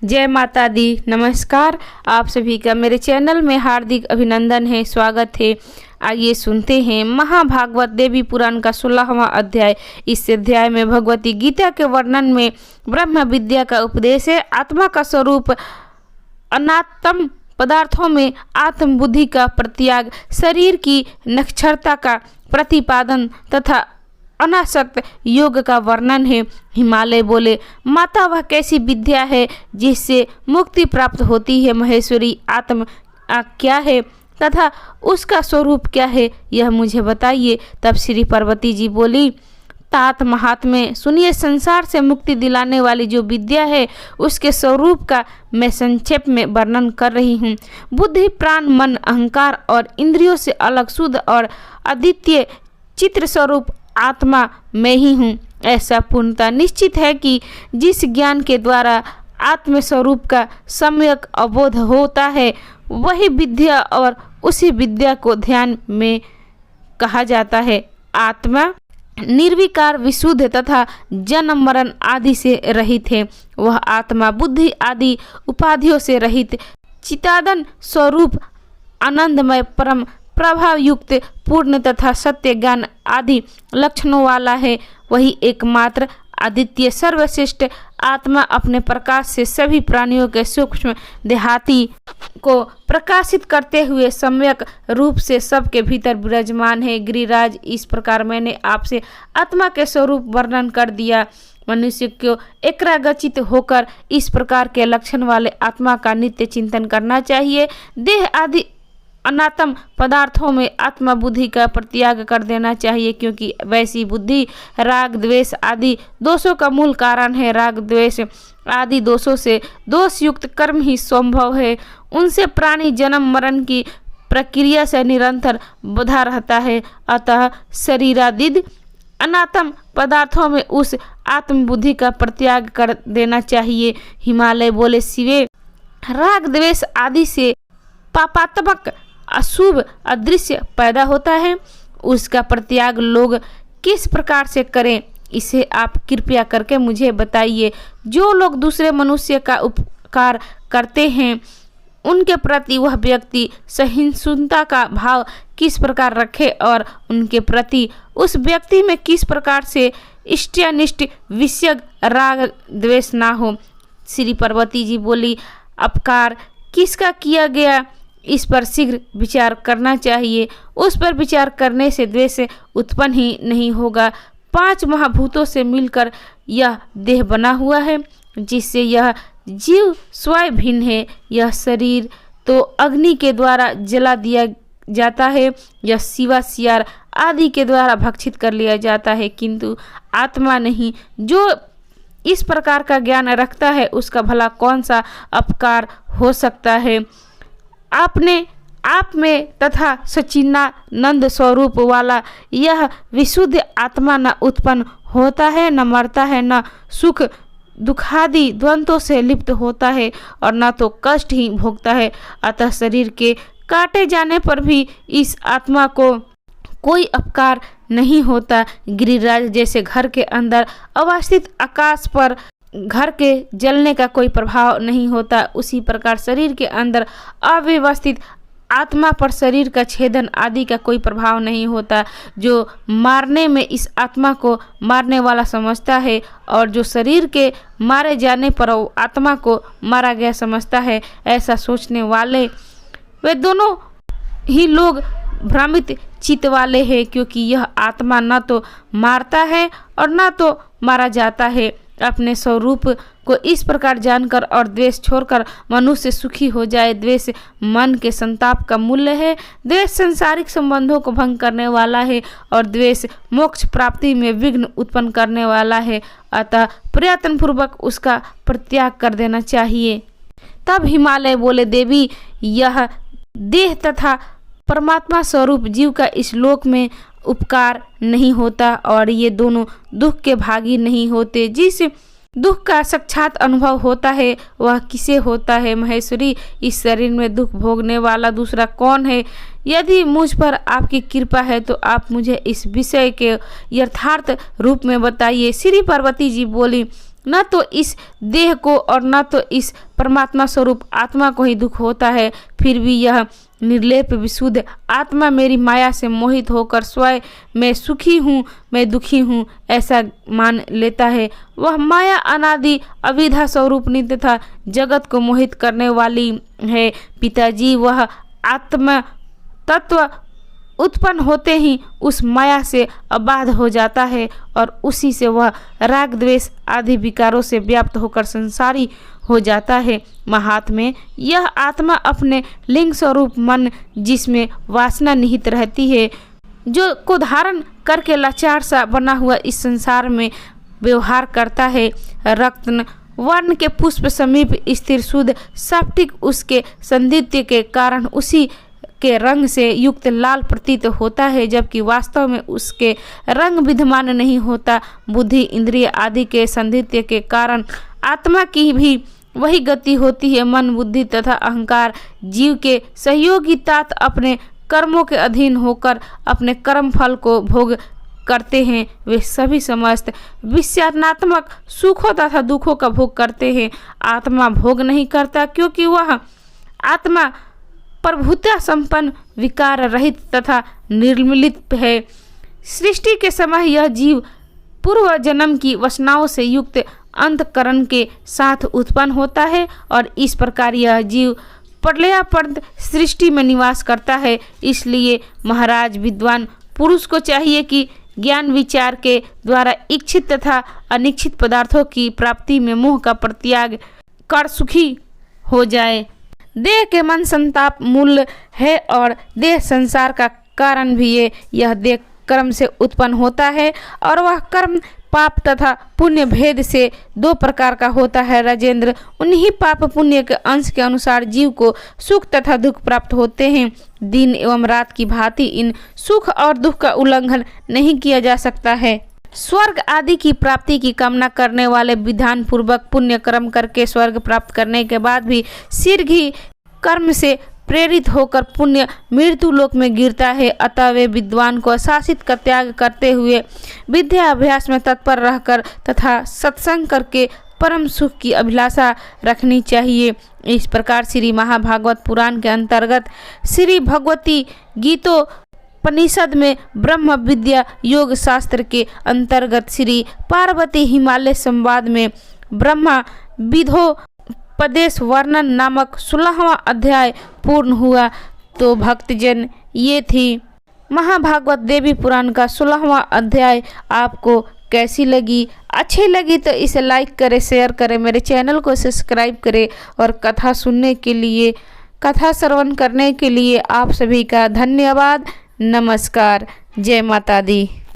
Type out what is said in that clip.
जय माता दी। नमस्कार, आप सभी का मेरे चैनल में हार्दिक अभिनंदन है, स्वागत है। आइए सुनते हैं महाभागवत देवी पुराण का 16वां अध्याय। इस अध्याय में भगवती गीता के वर्णन में ब्रह्म विद्या का उपदेश है। आत्मा का स्वरूप अनात्म पदार्थों में आत्म बुद्धि का प्रत्याग, शरीर की नक्षत्रता का प्रतिपादन तथा अनासक्त योग का वर्णन है। हिमालय बोले, माता वह कैसी विद्या है जिससे मुक्ति प्राप्त होती है? महेश्वरी आत्मा क्या है तथा उसका स्वरूप क्या है, यह मुझे बताइए। तब श्री पार्वती जी बोली, तात महात्म्य सुनिए, संसार से मुक्ति दिलाने वाली जो विद्या है उसके स्वरूप का मैं संक्षेप में वर्णन कर रही हूँ। बुद्धि, प्राण, मन, अहंकार और इंद्रियों से अलग शुद्ध और अद्वितीय चित्र स्वरूप आत्मा मैं ही हूँ। ऐसा पूर्णतः निश्चित है कि जिस ज्ञान के द्वारा आत्म स्वरूप का सम्यक अवबोध होता है वही विद्या और उसी विद्या को ध्यान में कहा जाता है। आत्मा निर्विकार, विशुद्ध तथा जन्म मरण आदि से रहित है। वह आत्मा बुद्धि आदि उपाधियों से रहित चिदानंद स्वरूप आनंदमय, परम प्रभाव युक्त, पूर्ण तथा सत्य ज्ञान आदि लक्षणों वाला है। वही एकमात्र अद्वितीय सर्वश्रेष्ठ आत्मा अपने प्रकाश से सभी प्राणियों के सूक्ष्म देहाती को प्रकाशित करते हुए सम्यक रूप से सबके भीतर विराजमान है। गिरिराज, इस प्रकार मैंने आपसे आत्मा के स्वरूप वर्णन कर दिया। मनुष्य को एकाग्रचित होकर इस प्रकार के लक्षण वाले आत्मा का नित्य चिंतन करना चाहिए। देह आदि अनात्म पदार्थों में आत्मा बुद्धि का परित्याग कर देना चाहिए, क्योंकि वैसी बुद्धि राग, द्वेष आदि दोषों का मूल कारण है। राग, द्वेष आदि दोषों से दोष युक्त कर्म ही संभव है। उनसे प्राणी जन्म मरण की प्रक्रिया से निरंतर बंधा रहता है। अतः शरीरादि अनात्म पदार्थों में उस आत्म बुद्धि का परित्याग कर देना चाहिए। हिमालय बोले, शिवे, राग द्वेष आदि से पापात्मक अशुभ अदृश्य पैदा होता है, उसका परित्याग लोग किस प्रकार से करें, इसे आप कृपया करके मुझे बताइए। जो लोग दूसरे मनुष्य का उपकार करते हैं उनके प्रति वह व्यक्ति सहिष्णुता का भाव किस प्रकार रखे और उनके प्रति उस व्यक्ति में किस प्रकार से इष्टनिष्ठ विषय राग द्वेष ना हो। श्री पार्वती जी बोली, अपकार किसका किया गया इस पर शीघ्र विचार करना चाहिए। उस पर विचार करने से द्वेष उत्पन्न ही नहीं होगा। 5 महाभूतों से मिलकर यह देह बना हुआ है, जिससे यह जीव स्वयं भिन्न है। यह शरीर तो अग्नि के द्वारा जला दिया जाता है, यह शिवा, सियार आदि के द्वारा भक्षित कर लिया जाता है, किंतु आत्मा नहीं। जो इस प्रकार का ज्ञान रखता है उसका भला कौन सा अपकार हो सकता है। आपने आप में तथा सच्चिदानंद स्वरूप वाला यह विशुद्ध आत्मा न उत्पन्न होता है, न मरता है, न सुख दुखादि द्वंद्वों से लिप्त होता है और न तो कष्ट ही भोगता है। अतः शरीर के काटे जाने पर भी इस आत्मा को कोई अपकार नहीं होता। गिरिराज, जैसे घर के अंदर अवस्थित आकाश पर घर के जलने का कोई प्रभाव नहीं होता, उसी प्रकार शरीर के अंदर अव्यवस्थित आत्मा पर शरीर का छेदन आदि का कोई प्रभाव नहीं होता। जो मारने में इस आत्मा को मारने वाला समझता है और जो शरीर के मारे जाने पर आत्मा को मारा गया समझता है, ऐसा सोचने वाले वे दोनों ही लोग भ्रमित चित्त वाले हैं, क्योंकि यह आत्मा न तो मारता है और न तो मारा जाता है। अपने स्वरूप को इस प्रकार जानकर और द्वेष छोड़कर मनुष्य सुखी हो जाए। द्वेष मन के संताप का मूल्य है। द्वेष सांसारिक संबंधों को भंग करने वाला है और द्वेष मोक्ष प्राप्ति में विघ्न उत्पन्न करने वाला है। अतः प्रयत्न पूर्वक उसका परित्याग कर देना चाहिए। तब हिमालय बोले, देवी, यह देह तथा परमात्मा स्वरूप जीव का इस लोक में उपकार नहीं होता और ये दोनों दुख के भागी नहीं होते। जिस दुख का साक्षात अनुभव होता है वह किसे होता है? महेश्वरी, इस शरीर में दुख भोगने वाला दूसरा कौन है? यदि मुझ पर आपकी कृपा है तो आप मुझे इस विषय के यथार्थ रूप में बताइए। श्री पार्वती जी बोली, न तो इस देह को और न तो इस परमात्मा स्वरूप आत्मा को ही दुख होता है। फिर भी यह निर्लेप विशुद्ध आत्मा मेरी माया से मोहित होकर स्वयं मैं सुखी हूँ, मैं दुखी हूँ ऐसा मान लेता है। वह माया अनादि अविद्या स्वरूप नित्य तथा जगत को मोहित करने वाली है। पिताजी, वह आत्मा तत्व उत्पन्न होते ही उस माया से अबाध हो जाता है और उसी से वह राग द्वेष आदि विकारों से व्याप्त होकर संसारी हो जाता है। महात्म्य, यह आत्मा अपने लिंग स्वरूप मन जिसमें वासना निहित रहती है, जो को धारण करके लाचार सा बना हुआ इस संसार में व्यवहार करता है। रत्न वर्ण के पुष्प समीप स्थिर शुद्ध साप्टिक उसके संदिग्ध के कारण उसी के रंग से युक्त लाल प्रतीत होता है, जबकि वास्तव में उसके रंग विद्यमान नहीं होता। बुद्धि इंद्रिय आदि के संदिग्ध के कारण आत्मा की भी वही गति होती है। मन बुद्धि तथा अहंकार जीव के सहयोगी तात अपने कर्मों के अधीन होकर अपने कर्म फल को भोग करते हैं। वे सभी समस्त विषयात्मक सुखों तथा दुखों का भोग करते हैं। आत्मा भोग नहीं करता, क्योंकि वह आत्मा प्रभुता संपन्न विकार रहित तथा निर्मलित है। सृष्टि के समय यह जीव पूर्व जन्म की वासनाओं से युक्त अंतकरण के साथ उत्पन्न होता है और इस प्रकार यह जीव प्रलयापर्यंत सृष्टि में निवास करता है। इसलिए महाराज, विद्वान पुरुष को चाहिए कि ज्ञान विचार के द्वारा इच्छित तथा अनिच्छित पदार्थों की प्राप्ति में मोह का परित्याग कर सुखी हो जाए। देह के मन संताप मूल है और देह संसार का कारण भी है। यह देह कर्म से उत्पन्न होता है और वह कर्म पाप तथा पुण्य भेद से दो प्रकार का होता है। राजेंद्र, उन्हीं पाप पुण्य के अंश के अनुसार जीव को सुख तथा दुख प्राप्त होते हैं। दिन एवं रात की भांति इन सुख और दुख का उल्लंघन नहीं किया जा सकता है। स्वर्ग आदि की प्राप्ति की कामना करने वाले विधान पूर्वक पुण्य कर्म करके स्वर्ग प्राप्त करने के बाद भी शीघ्र ही कर्म से प्रेरित होकर पुण्य मृत्यु लोक में गिरता है। अतः वे विद्वान को शासित का त्याग करते हुए विद्या अभ्यास में तत्पर रहकर तथा सत्संग करके परम सुख की अभिलाषा रखनी चाहिए। इस प्रकार श्री महाभागवत पुराण के अंतर्गत श्री भगवती गीतोपनिषद में ब्रह्म विद्या योग शास्त्र के अंतर्गत श्री पार्वती हिमालय संवाद में ब्रह्मा विधोपदेश वर्णन नामक 16वां अध्याय पूर्ण हुआ। तो भक्तजन, ये थी महाभागवत देवी पुराण का 16वां अध्याय। आपको कैसी लगी? अच्छी लगी तो इसे लाइक करें, शेयर करें, मेरे चैनल को सब्सक्राइब करें और कथा सुनने के लिए, कथा श्रवण करने के लिए आप सभी का धन्यवाद। नमस्कार। जय माता दी।